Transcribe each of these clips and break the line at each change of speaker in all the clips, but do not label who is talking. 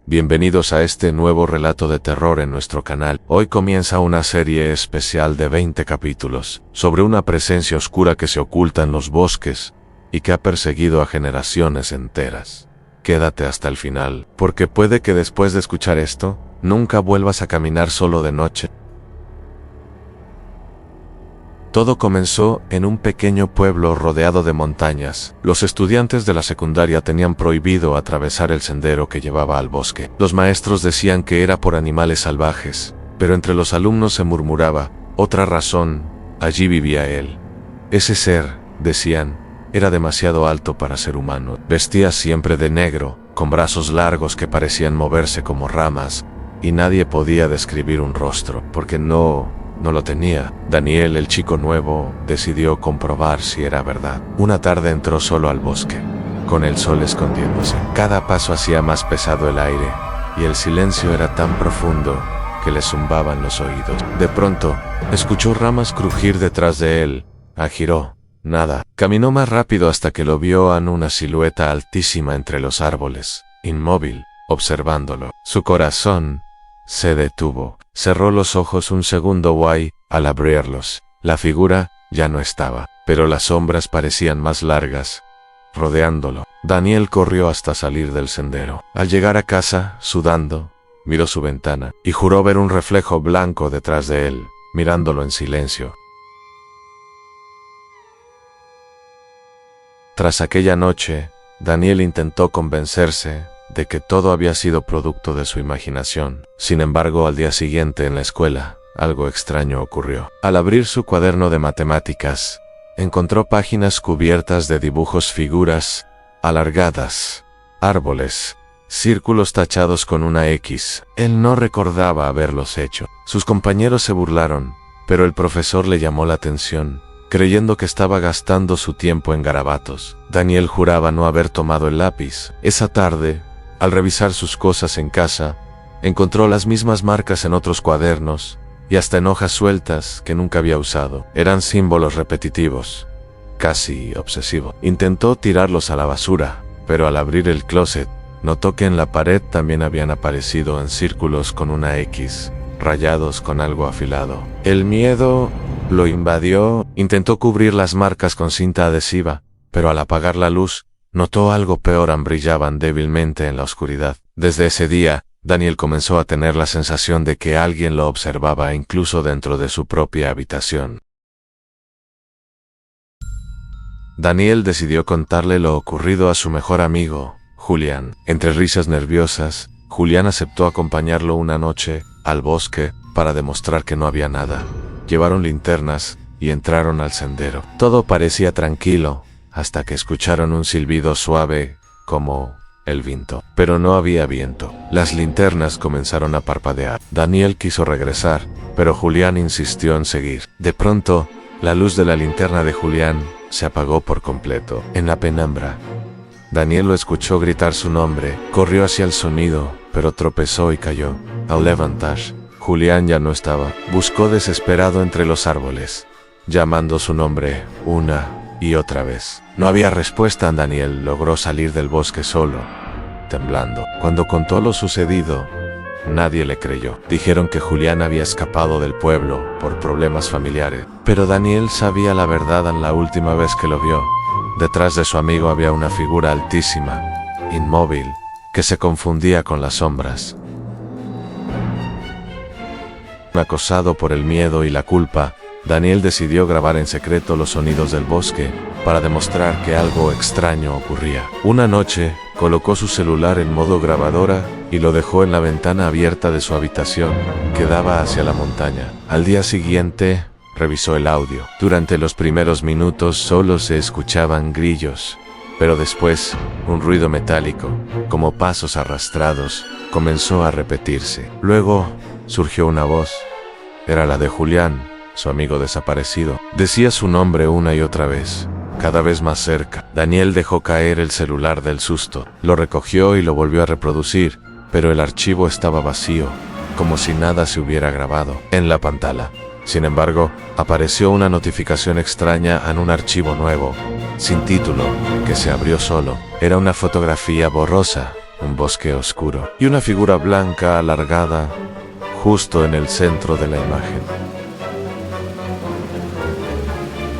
Bienvenidos a este nuevo relato de terror en nuestro canal. Hoy comienza una serie especial de 20 capítulos sobre una presencia oscura que se oculta en los bosques y que ha perseguido a generaciones enteras. Quédate hasta el final, porque puede que después de escuchar esto, nunca vuelvas a caminar solo de noche. Todo comenzó en un pequeño pueblo rodeado de montañas. Los estudiantes de la secundaria tenían prohibido atravesar el sendero que llevaba al bosque. Los maestros decían que era por animales salvajes, pero entre los alumnos se murmuraba, otra razón, allí vivía él. Ese ser, decían, era demasiado alto para ser humano. Vestía siempre de negro, con brazos largos que parecían moverse como ramas, y nadie podía describir un rostro, porque no lo tenía. Daniel, el chico nuevo, decidió comprobar si era verdad. Una tarde entró solo al bosque, con el sol escondiéndose. Cada paso hacía más pesado el aire, y el silencio era tan profundo que le zumbaban los oídos. De pronto, escuchó ramas crujir detrás de él. Agiró. Nada. Caminó más rápido hasta que lo vio en una silueta altísima entre los árboles, inmóvil, observándolo. Su corazón se detuvo. Cerró los ojos un segundo al abrirlos. La figura ya no estaba, pero las sombras parecían más largas, rodeándolo. Daniel corrió hasta salir del sendero. Al llegar a casa, sudando, miró su ventana y juró ver un reflejo blanco detrás de él, mirándolo en silencio. Tras aquella noche, Daniel intentó convencerse de que todo había sido producto de su imaginación. Sin embargo, al día siguiente en la escuela, algo extraño ocurrió. Al abrir su cuaderno de matemáticas, encontró páginas cubiertas de dibujos, figuras alargadas, árboles, círculos tachados con una X. Él no recordaba haberlos hecho. Sus compañeros se burlaron, pero el profesor le llamó la atención, creyendo que estaba gastando su tiempo en garabatos. Daniel juraba no haber tomado el lápiz. Esa tarde, al revisar sus cosas en casa, encontró las mismas marcas en otros cuadernos y hasta en hojas sueltas que nunca había usado. Eran símbolos repetitivos, casi obsesivos. Intentó tirarlos a la basura, pero al abrir el closet, notó que en la pared también habían aparecido en círculos con una X, rayados con algo afilado. El miedo lo invadió. Intentó cubrir las marcas con cinta adhesiva, pero al apagar la luz, notó algo peor. Brillaban débilmente en la oscuridad. Desde ese día, Daniel comenzó a tener la sensación de que alguien lo observaba incluso dentro de su propia habitación. Daniel decidió contarle lo ocurrido a su mejor amigo, Julián. Entre risas nerviosas, Julián aceptó acompañarlo una noche al bosque para demostrar que no había nada. Llevaron linternas y entraron al sendero. Todo parecía tranquilo, hasta que escucharon un silbido suave, como el viento. Pero no había viento. Las linternas comenzaron a parpadear. Daniel quiso regresar, pero Julián insistió en seguir. De pronto, la luz de la linterna de Julián se apagó por completo. En la penumbra, Daniel lo escuchó gritar su nombre. Corrió hacia el sonido, pero tropezó y cayó. Al levantar, Julián ya no estaba. Buscó desesperado entre los árboles, llamando su nombre una y otra vez. No había respuesta. Daniel logró salir del bosque solo, temblando. Cuando contó lo sucedido, nadie le creyó. Dijeron que Julián había escapado del pueblo por problemas familiares. Pero Daniel sabía la verdad. En la última vez que lo vio, detrás de su amigo había una figura altísima, inmóvil, que se confundía con las sombras. Acosado por el miedo y la culpa, Daniel decidió grabar en secreto los sonidos del bosque para demostrar que algo extraño ocurría. Una noche, colocó su celular en modo grabadora y lo dejó en la ventana abierta de su habitación, que daba hacia la montaña. Al día siguiente, revisó el audio. Durante los primeros minutos solo se escuchaban grillos, pero después, un ruido metálico, como pasos arrastrados, comenzó a repetirse. Luego, surgió una voz. Era la de Julián, su amigo desaparecido. Decía su nombre una y otra vez, cada vez más cerca. Daniel dejó caer el celular del susto. Lo recogió y lo volvió a reproducir, pero el archivo estaba vacío, como si nada se hubiera grabado en la pantalla. Sin embargo, apareció una notificación extraña en un archivo nuevo, sin título, que se abrió solo. Era una fotografía borrosa, un bosque oscuro, y una figura blanca alargada justo en el centro de la imagen.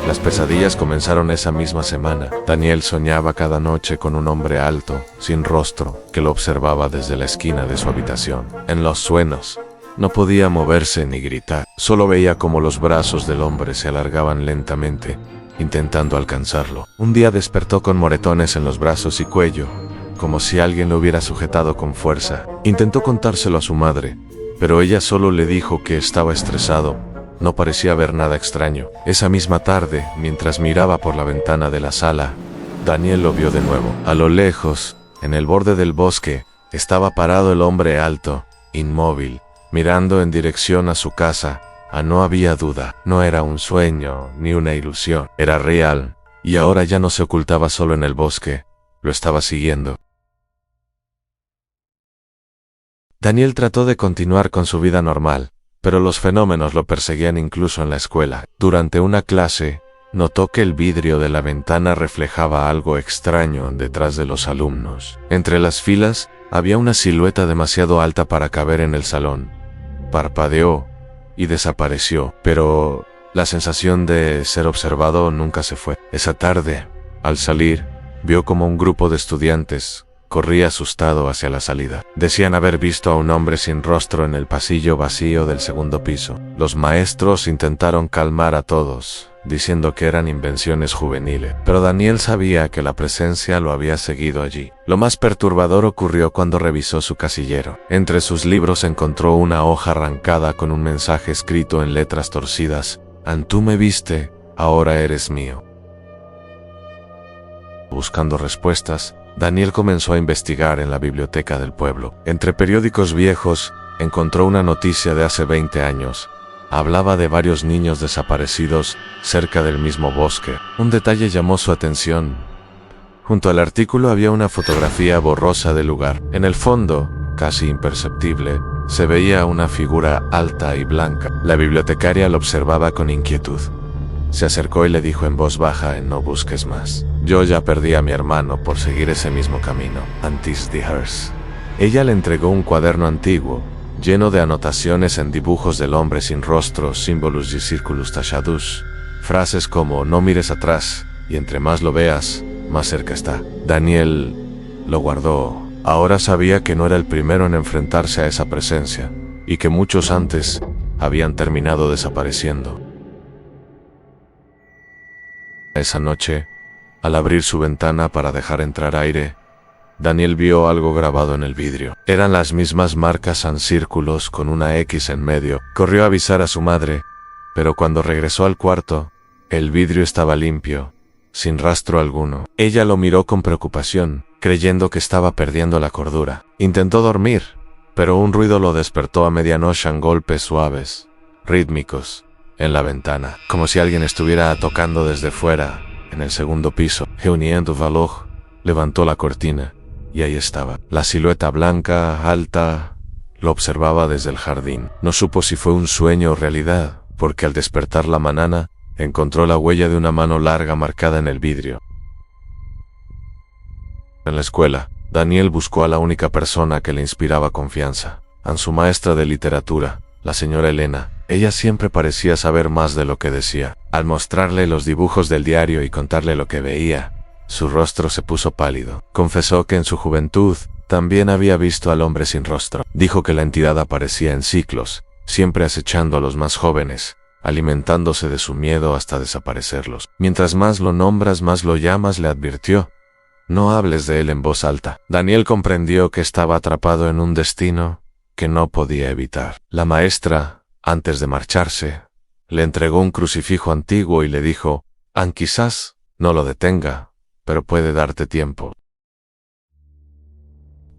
Las pesadillas comenzaron esa misma semana. Daniel soñaba cada noche con un hombre alto, sin rostro, que lo observaba desde la esquina de su habitación. En los sueños, no podía moverse ni gritar. Solo veía cómo los brazos del hombre se alargaban lentamente, intentando alcanzarlo. Un día despertó con moretones en los brazos y cuello, como si alguien lo hubiera sujetado con fuerza. Intentó contárselo a su madre, pero ella solo le dijo que estaba estresado. No parecía haber nada extraño. Esa misma tarde, mientras miraba por la ventana de la sala, Daniel lo vio de nuevo. A lo lejos, en el borde del bosque, estaba parado el hombre alto, inmóvil, mirando en dirección a su casa. No había duda, no era un sueño ni una ilusión, era real, y ahora ya no se ocultaba solo en el bosque, lo estaba siguiendo. Daniel trató de continuar con su vida normal, pero los fenómenos lo perseguían incluso en la escuela. Durante una clase, notó que el vidrio de la ventana reflejaba algo extraño detrás de los alumnos. Entre las filas, había una silueta demasiado alta para caber en el salón. Parpadeó y desapareció, pero la sensación de ser observado nunca se fue. Esa tarde, al salir, vio como un grupo de estudiantes corría asustado hacia la salida. Decían haber visto a un hombre sin rostro en el pasillo vacío del segundo piso. Los maestros intentaron calmar a todos, diciendo que eran invenciones juveniles, pero Daniel sabía que la presencia lo había seguido allí. Lo más perturbador ocurrió cuando revisó su casillero. Entre sus libros encontró una hoja arrancada con un mensaje escrito en letras torcidas: «Tú me viste, ahora eres mío». Buscando respuestas, Daniel comenzó a investigar en la biblioteca del pueblo. Entre periódicos viejos, encontró una noticia de hace 20 años. Hablaba de varios niños desaparecidos cerca del mismo bosque. Un detalle llamó su atención. Junto al artículo había una fotografía borrosa del lugar. En el fondo, casi imperceptible, se veía una figura alta y blanca. La bibliotecaria lo observaba con inquietud. Se acercó y le dijo en voz baja: «No busques más. Yo ya perdí a mi hermano por seguir ese mismo camino, antes de hers». Ella le entregó un cuaderno antiguo, lleno de anotaciones en dibujos del hombre sin rostro, símbolos y círculos tachados, frases como «No mires atrás, y entre más lo veas, más cerca está». Daniel lo guardó. Ahora sabía que no era el primero en enfrentarse a esa presencia, y que muchos antes habían terminado desapareciendo. Esa noche, al abrir su ventana para dejar entrar aire, Daniel vio algo grabado en el vidrio. Eran las mismas marcas en círculos con una X en medio. Corrió a avisar a su madre, pero cuando regresó al cuarto, el vidrio estaba limpio, sin rastro alguno. Ella lo miró con preocupación, creyendo que estaba perdiendo la cordura. Intentó dormir, pero un ruido lo despertó a medianoche en golpes suaves, rítmicos, en la ventana, como si alguien estuviera tocando desde fuera, en el segundo piso. Eugène Duvalog levantó la cortina, y ahí estaba. La silueta blanca, alta, lo observaba desde el jardín. No supo si fue un sueño o realidad, porque al despertar la mañana, encontró la huella de una mano larga marcada en el vidrio. En la escuela, Daniel buscó a la única persona que le inspiraba confianza, a su maestra de literatura, la señora Elena. Ella siempre parecía saber más de lo que decía. Al mostrarle los dibujos del diario y contarle lo que veía, su rostro se puso pálido. Confesó que en su juventud también había visto al hombre sin rostro. Dijo que la entidad aparecía en ciclos, siempre acechando a los más jóvenes, alimentándose de su miedo hasta desaparecerlos. Mientras más lo nombras, más lo llamas, le advirtió. No hables de él en voz alta. Daniel comprendió que estaba atrapado en un destino que no podía evitar. La maestra, antes de marcharse, le entregó un crucifijo antiguo y le dijo: quizás no lo detenga, pero puede darte tiempo.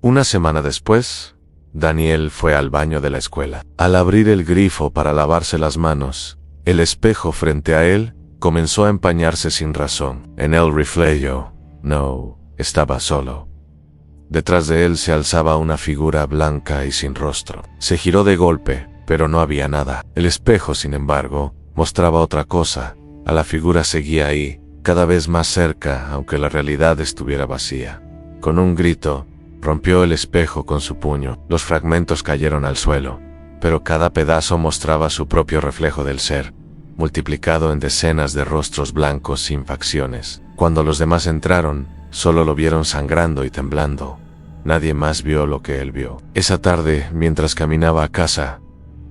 Una semana después, Daniel fue al baño de la escuela. Al abrir el grifo para lavarse las manos, el espejo frente a él comenzó a empañarse sin razón. En el reflejo, no estaba solo. Detrás de él se alzaba una figura blanca y sin rostro. Se giró de golpe, pero no había nada. El espejo, sin embargo, mostraba otra cosa. A la figura seguía ahí, cada vez más cerca, aunque la realidad estuviera vacía. Con un grito, Rompió el espejo con su puño. Los fragmentos cayeron al suelo, pero cada pedazo mostraba su propio reflejo del ser, multiplicado en decenas de rostros blancos sin facciones. Cuando los demás entraron, solo lo vieron sangrando y temblando. Nadie más vio lo que él vio. Esa tarde, mientras caminaba a casa,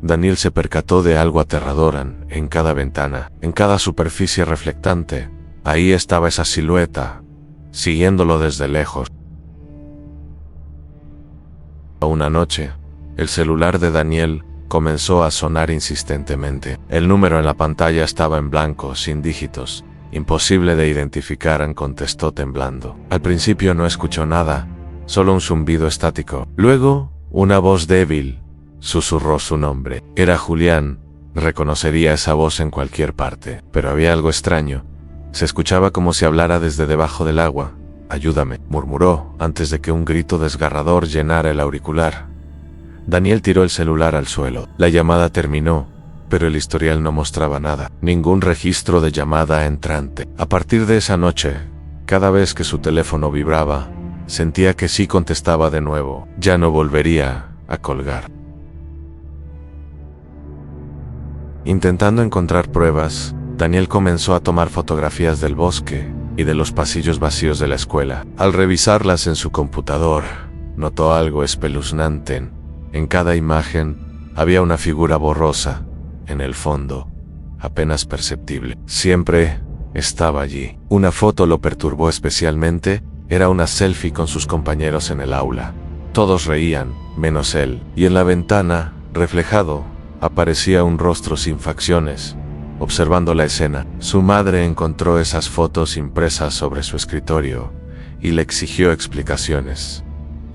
Daniel se percató de algo aterrador en cada ventana, en cada superficie reflectante. Ahí estaba esa silueta, siguiéndolo desde lejos. Una noche, el celular de Daniel comenzó a sonar insistentemente. El número en la pantalla estaba en blanco, sin dígitos. Imposible de identificar, contestó temblando. Al principio no escuchó nada, solo un zumbido estático. Luego, una voz débil susurró su nombre. Era Julián. Reconocería esa voz en cualquier parte, pero había algo extraño. Se escuchaba como si hablara desde debajo del agua. «Ayúdame», murmuró, antes de que un grito desgarrador llenara el auricular. Daniel tiró el celular al suelo. La llamada terminó, pero el historial no mostraba nada. Ningún registro de llamada entrante. A partir de esa noche, cada vez que su teléfono vibraba, sentía que sí contestaba de nuevo. Ya no volvería a colgar. Intentando encontrar pruebas, Daniel comenzó a tomar fotografías del bosque y de los pasillos vacíos de la escuela. Al revisarlas en su computador, notó algo espeluznante. En cada imagen había una figura borrosa, en el fondo, apenas perceptible. Siempre estaba allí. Una foto lo perturbó especialmente. Era una selfie con sus compañeros en el aula. Todos reían, menos él, y en la ventana, reflejado, aparecía un rostro sin facciones, observando la escena. Su madre encontró esas fotos impresas sobre su escritorio y le exigió explicaciones.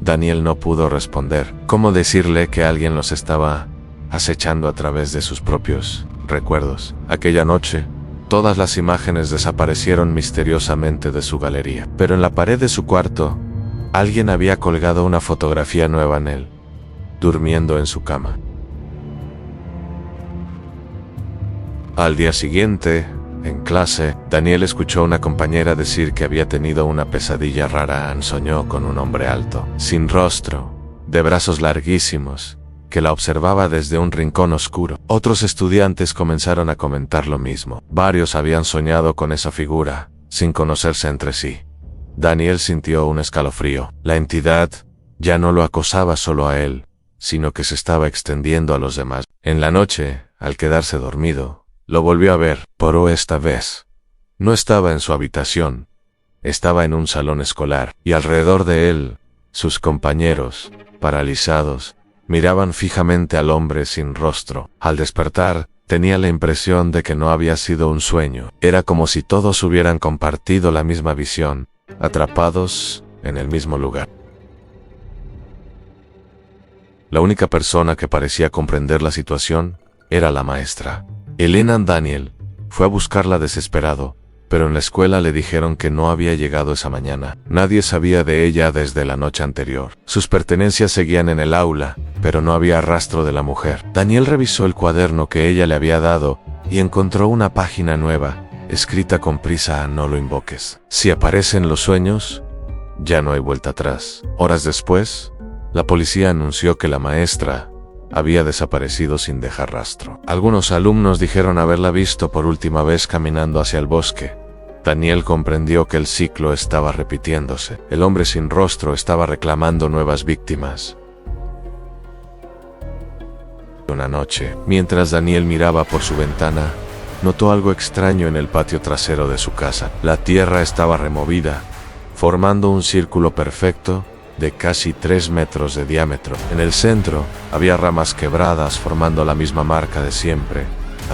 Daniel no pudo responder. ¿Cómo decirle que alguien los estaba acechando a través de sus propios recuerdos? Aquella noche, todas las imágenes desaparecieron misteriosamente de su galería. Pero en la pared de su cuarto, alguien había colgado una fotografía nueva en él, durmiendo en su cama. Al día siguiente, en clase, Daniel escuchó a una compañera decir que había tenido una pesadilla rara. Soñó con un hombre alto, sin rostro, de brazos larguísimos, que la observaba desde un rincón oscuro. Otros estudiantes comenzaron a comentar lo mismo. Varios habían soñado con esa figura, sin conocerse entre sí. Daniel sintió un escalofrío. La entidad ya no lo acosaba solo a él, sino que se estaba extendiendo a los demás. En la noche, al quedarse dormido, lo volvió a ver, pero esta vez no estaba en su habitación, estaba en un salón escolar, y alrededor de él, sus compañeros, paralizados, miraban fijamente al hombre sin rostro. Al despertar, tenía la impresión de que no había sido un sueño. Era como si todos hubieran compartido la misma visión, atrapados en el mismo lugar. La única persona que parecía comprender la situación era la maestra. Elena. Daniel fue a buscarla desesperado, pero en la escuela le dijeron que no había llegado esa mañana. Nadie sabía de ella desde la noche anterior. Sus pertenencias seguían en el aula, pero no había rastro de la mujer. Daniel revisó el cuaderno que ella le había dado y encontró una página nueva, escrita con prisa: no lo invoques. Si aparecen los sueños, ya no hay vuelta atrás. Horas después, la policía anunció que la maestra había desaparecido sin dejar rastro. Algunos alumnos dijeron haberla visto por última vez caminando hacia el bosque. Daniel comprendió que el ciclo estaba repitiéndose. El hombre sin rostro estaba reclamando nuevas víctimas. Una noche, mientras Daniel miraba por su ventana, notó algo extraño en el patio trasero de su casa. La tierra estaba removida, formando un círculo perfecto de casi 3 metros de diámetro. En el centro había ramas quebradas formando la misma marca de siempre,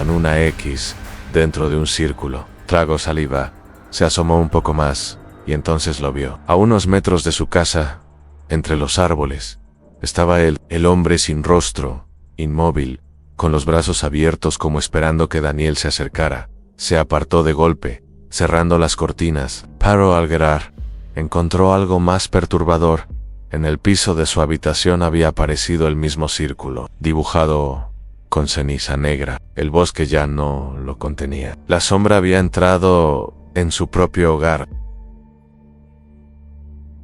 en una X dentro de un círculo. Tragó saliva, se asomó un poco más y entonces lo vio. A unos metros de su casa, entre los árboles, estaba él, el hombre sin rostro, inmóvil, con los brazos abiertos como esperando que Daniel se acercara. Se apartó de golpe, cerrando las cortinas. Pero al girar, encontró algo más perturbador. En el piso de su habitación había aparecido el mismo círculo, dibujado con ceniza negra. El bosque ya no lo contenía. La sombra había entrado en su propio hogar.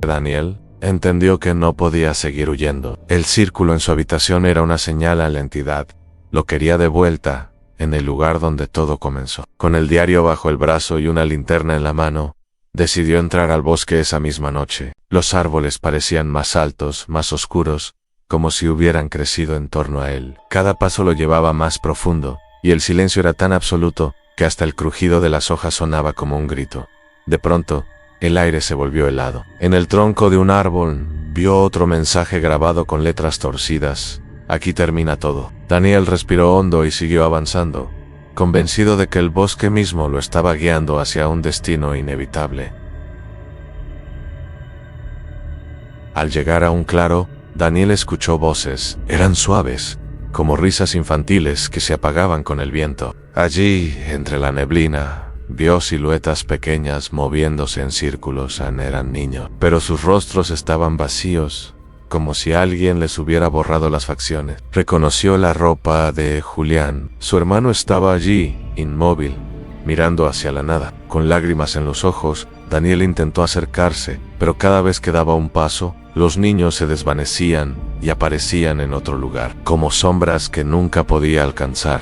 Daniel, Entendió que no podía seguir huyendo. El círculo en su habitación era una señal a la entidad. Lo quería de vuelta, en el lugar donde todo comenzó. Con el diario bajo el brazo y una linterna en la mano, decidió entrar al bosque esa misma noche. Los árboles parecían más altos, más oscuros, como si hubieran crecido en torno a él. Cada paso lo llevaba más profundo, y el silencio era tan absoluto que hasta el crujido de las hojas sonaba como un grito. De pronto, el aire se volvió helado. En el tronco de un árbol, vio otro mensaje grabado con letras torcidas. Aquí termina todo. Daniel respiró hondo y siguió avanzando, convencido de que el bosque mismo lo estaba guiando hacia un destino inevitable. Al llegar a un claro, Daniel escuchó voces. Eran suaves, como risas infantiles que se apagaban con el viento. Allí, entre la neblina, vio siluetas pequeñas moviéndose en círculos. Eran niños, pero sus rostros estaban vacíos, como si alguien les hubiera borrado las facciones. Reconoció la ropa de Julián. Su hermano estaba allí, inmóvil, mirando hacia la nada. Con lágrimas en los ojos, Daniel intentó acercarse, pero cada vez que daba un paso, los niños se desvanecían y aparecían en otro lugar, como sombras que nunca podía alcanzar.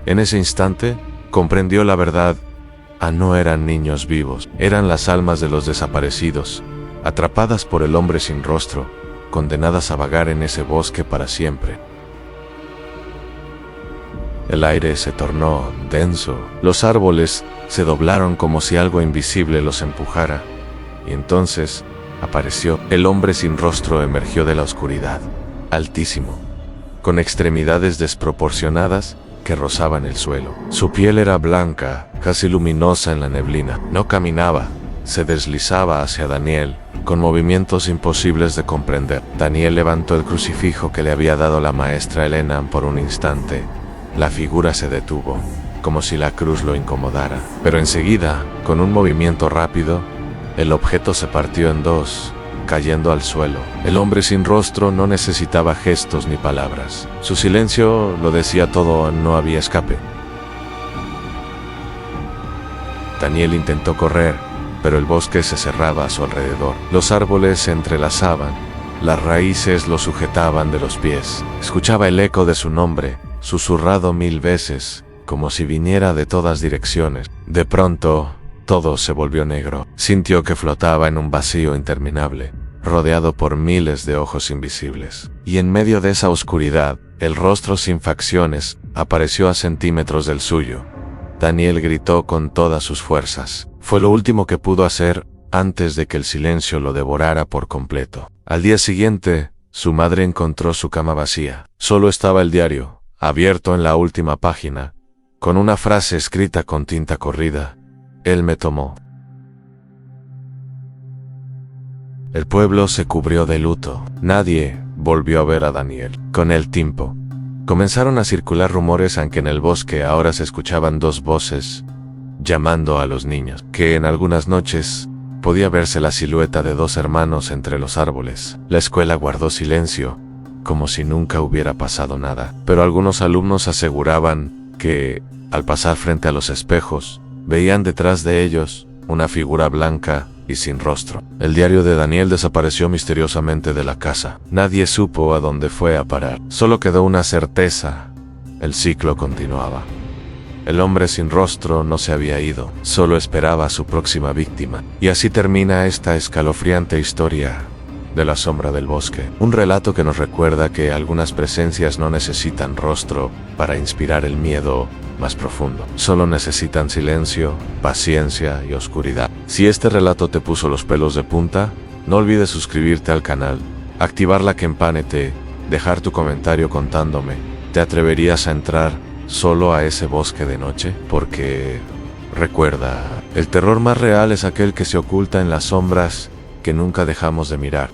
En ese instante, comprendió la verdad. No eran niños vivos, eran las almas de los desaparecidos, atrapadas por el hombre sin rostro, condenadas a vagar en ese bosque para siempre. El aire se tornó denso, los árboles se doblaron como si algo invisible los empujara, y entonces apareció. El hombre sin rostro emergió de la oscuridad, altísimo, con extremidades desproporcionadas que rozaban el suelo. Su piel era blanca, casi luminosa en la neblina. No caminaba, se deslizaba hacia Daniel, con movimientos imposibles de comprender. Daniel levantó el crucifijo que le había dado la maestra Elena por un instante. La figura se detuvo, como si la cruz lo incomodara. Pero enseguida, con un movimiento rápido, el objeto se partió en dos, cayendo al suelo. El hombre sin rostro no necesitaba gestos ni palabras. Su silencio lo decía todo, no había escape. Daniel intentó correr, pero el bosque se cerraba a su alrededor. Los árboles se entrelazaban, las raíces lo sujetaban de los pies. Escuchaba el eco de su nombre, susurrado 1000 veces, como si viniera de todas direcciones. De pronto, todo se volvió negro. Sintió que flotaba en un vacío interminable, rodeado por miles de ojos invisibles. Y en medio de esa oscuridad, el rostro sin facciones apareció a centímetros del suyo. Daniel gritó con todas sus fuerzas. Fue lo último que pudo hacer antes de que el silencio lo devorara por completo. Al día siguiente, su madre encontró su cama vacía. Solo estaba el diario, abierto en la última página, con una frase escrita con tinta corrida. Él me tomó. El pueblo se cubrió de luto. Nadie volvió a ver a Daniel. Con el tiempo, comenzaron a circular rumores en que en el bosque ahora se escuchaban dos voces llamando a los niños, que en algunas noches podía verse la silueta de dos hermanos entre los árboles. La escuela guardó silencio, como si nunca hubiera pasado nada, pero algunos alumnos aseguraban que, al pasar frente a los espejos, veían detrás de ellos una figura blanca y sin rostro. El diario de Daniel desapareció misteriosamente de la casa. Nadie supo a dónde fue a parar. Solo quedó una certeza: el ciclo continuaba. El hombre sin rostro no se había ido, solo esperaba a su próxima víctima. Y así termina esta escalofriante historia de la sombra del bosque. Un relato que nos recuerda que algunas presencias no necesitan rostro para inspirar el miedo más profundo. Solo necesitan silencio, paciencia y oscuridad. Si este relato te puso los pelos de punta, no olvides suscribirte al canal, activar la campanita, dejar tu comentario contándome. ¿Te atreverías a entrar solo a ese bosque de noche? Porque, recuerda, el terror más real es aquel que se oculta en las sombras que nunca dejamos de mirar.